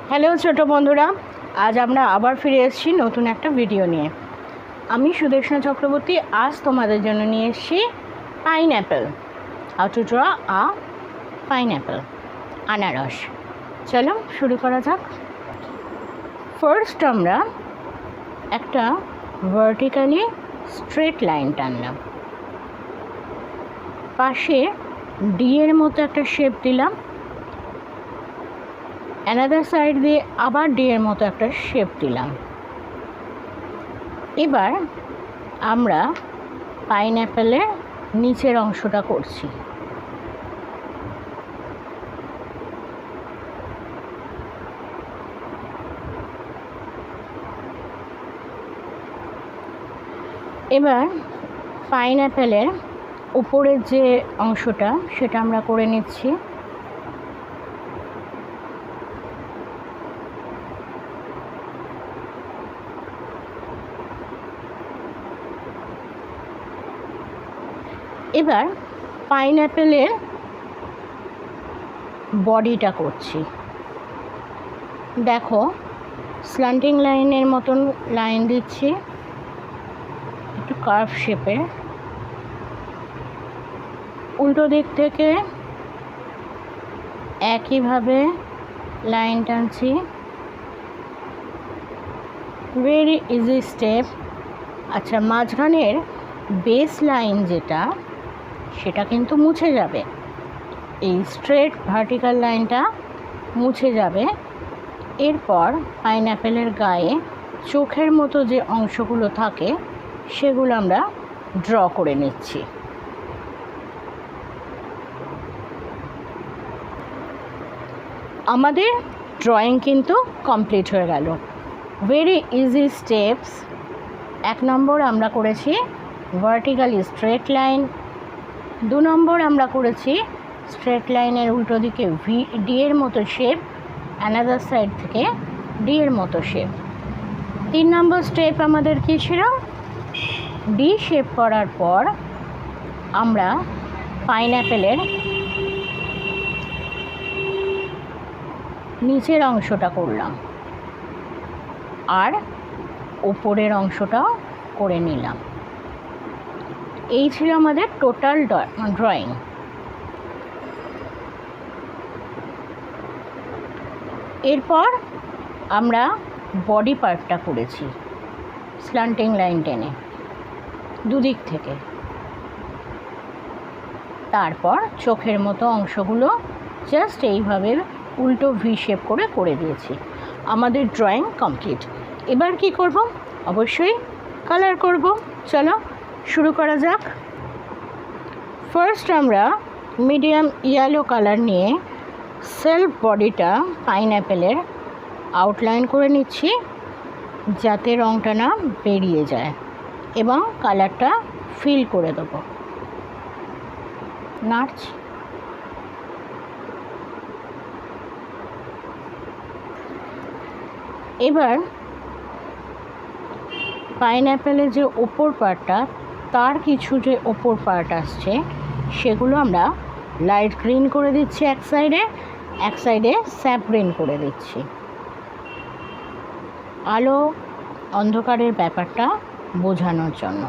Hello ছোট বন্ধুরা, আজ আমরা আবার ফিরে এসেছি নতুন একটা ভিডিও নিয়ে। আমি সুদেষ্ণা চক্রবর্তী আজ তোমাদের জন্য নিয়ে এসেছি pineapple, how to draw a pineapple, আনারস। চলো শুরু করা যাক। ফার্স্ট আমরা একটা ভার্টিক্যালি স্ট্রেট লাইন টানলাম, পাশে ডি এর মতো একটা শেপ দিলাম, অ্যানাদার সাইড দিয়ে আবার ডি এর মতো একটা শেপ দিলাম। এবার আমরা পাইনঅ্যাপেলের নিচের অংশটা করছি। এবার পাইনঅ্যাপেলের উপরের যে অংশটা সেটা আমরা করে নিচ্ছি। এবার পাইনঅ্যাপেলের বডিটা করছি। দেখো, স্ল্যান্টিং লাইনের মতন লাইন দিচ্ছি, একটু কার্ভ শেপে। উল্টো দিক থেকে একইভাবে লাইন টানছি। Very easy step. আচ্ছা, মাঝখানের বেস লাইন যেটা, সেটা কিন্তু মুছে যাবে। এই স্ট্রেট ভার্টিক্যাল লাইনটা মুছে যাবে। এরপর পাইনঅ্যাপেলের গায়ে চোখের মতো যে অংশগুলো থাকে সেগুলো আমরা ড্র করে নিচ্ছি। আমাদের ড্রয়িং কিন্তু কমপ্লিট হয়ে গেল। Very easy steps. 1 নম্বর আমরা করেছি ভার্টিক্যালি স্ট্রেট লাইন, 2 নম্বর আমরা করেছি স্ট্রেট লাইনের উল্টো দিকে ডি এর মতো শেপ, অ্যানাদার সাইড থেকে ডি এর মতো শেপ। 3 নম্বর স্টেপ আমাদের কী ছিল? ডি শেপ করার পর আমরা পাইনঅ্যাপেলের নিচের অংশটা করলাম আর ওপরের অংশটাও করে নিলাম। এই ছিল আমাদের টোটাল ড্রয়িং। এরপর আমরা বডি পার্টটা করেছি স্ল্যান্টিং লাইন টেনে দুদিক থেকে। তারপর চোখের মতো অংশগুলো জাস্ট এইভাবে উল্টো ভি শেপ করে দিয়েছি। আমাদের ড্রয়িং কমপ্লিট। এবার কি করব? অবশ্যই কালার করব। চলো শুরু করা যাক। ফার্স্ট আমরা মিডিয়াম ইয়েলো কালার নিয়ে সেলফ বডিটা পাইনঅ্যাপেলের আউটলাইন করে নিচ্ছি, যাতে রঙটা না বেরিয়ে যায়, এবং কালারটা ফিল করে দেবো। নাড়ছি। এবার পাইনঅ্যাপেলের যে ওপর পার্টটা, তার কিছু যে ওপর পার্ট আসছে সেগুলো আমরা লাইট গ্রিন করে দিচ্ছি এক সাইডে স্যাপ গ্রিন করে দিচ্ছি। আলো অন্ধকারের ব্যাপারটা বোঝানোর জন্য।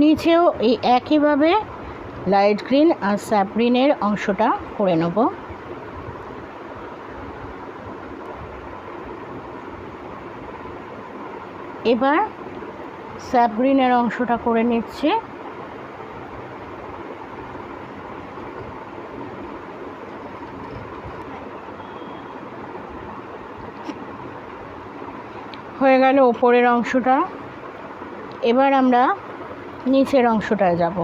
নিচেও এই একইভাবে লাইট গ্রিন আর স্যাপ গ্রিনের অংশটা করে নেব। এবার স্যাপ গ্রিনের অংশটা করে নিচ্ছি। হয়ে গেল ওপরের অংশটা। এবার আমরা নিচের অংশটায় যাব।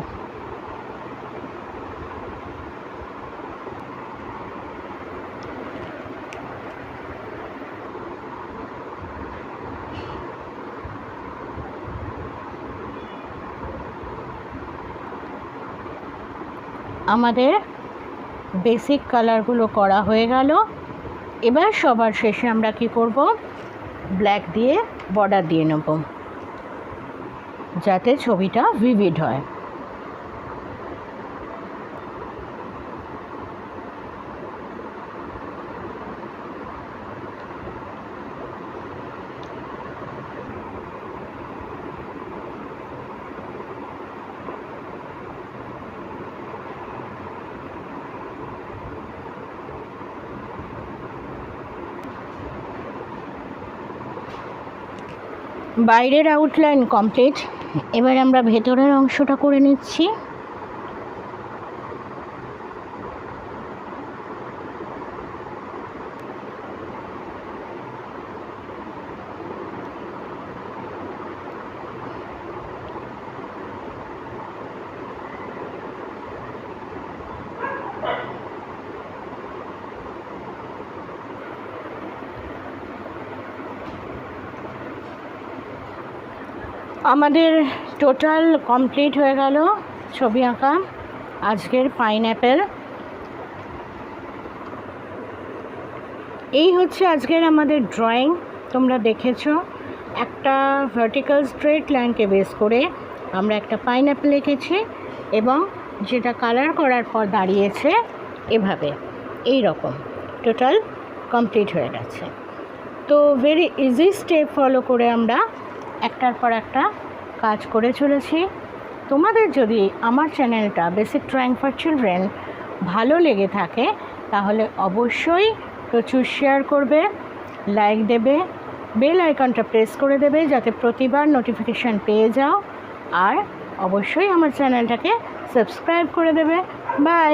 আমাদের বেসিক কালারগুলো করা হয়ে গেল। এবার সবার শেষে আমরা কি করব? ব্ল্যাক দিয়ে বর্ডার দিয়ে নেব, যাতে ছবিটা ভিভিড হয়। বাইরের আউটলাইন কমপ্লিট। এবার আমরা ভেতরের অংশটা করে নিচ্ছি। আমাদের টোটাল কমপ্লিট হয়ে গেল ছবি আঁকা আজকের পাইনঅ্যাপেল। এই হচ্ছে আজকের আমাদের ড্রয়িং। তোমরা দেখেছো একটা ভার্টিক্যাল স্ট্রেট লাইনকে বেস করে আমরা একটা পাইনঅ্যাপেল এঁকেছি এবং যেটা কালার করার পর দাঁড়িয়েছে এভাবে, এই রকম টোটাল কমপ্লিট হয়ে গেছে। তো ভেরি ইজি স্টেপ ফলো করে আমরা একটার পর একটা কাজ করে চলেছি। তোমাদের যদি আমার চ্যানেলটা বেসিক ড্রয়িং ফর চিলড্রেন ভালো লেগে থাকে তাহলে অবশ্যই প্রচুর শেয়ার করবে, লাইক দেবে, বেল আইকনটা প্রেস করে দেবে যাতে প্রতিবার নোটিফিকেশান পেয়ে যাও, আর অবশ্যই আমার চ্যানেলটাকে সাবস্ক্রাইব করে দেবে। বাই।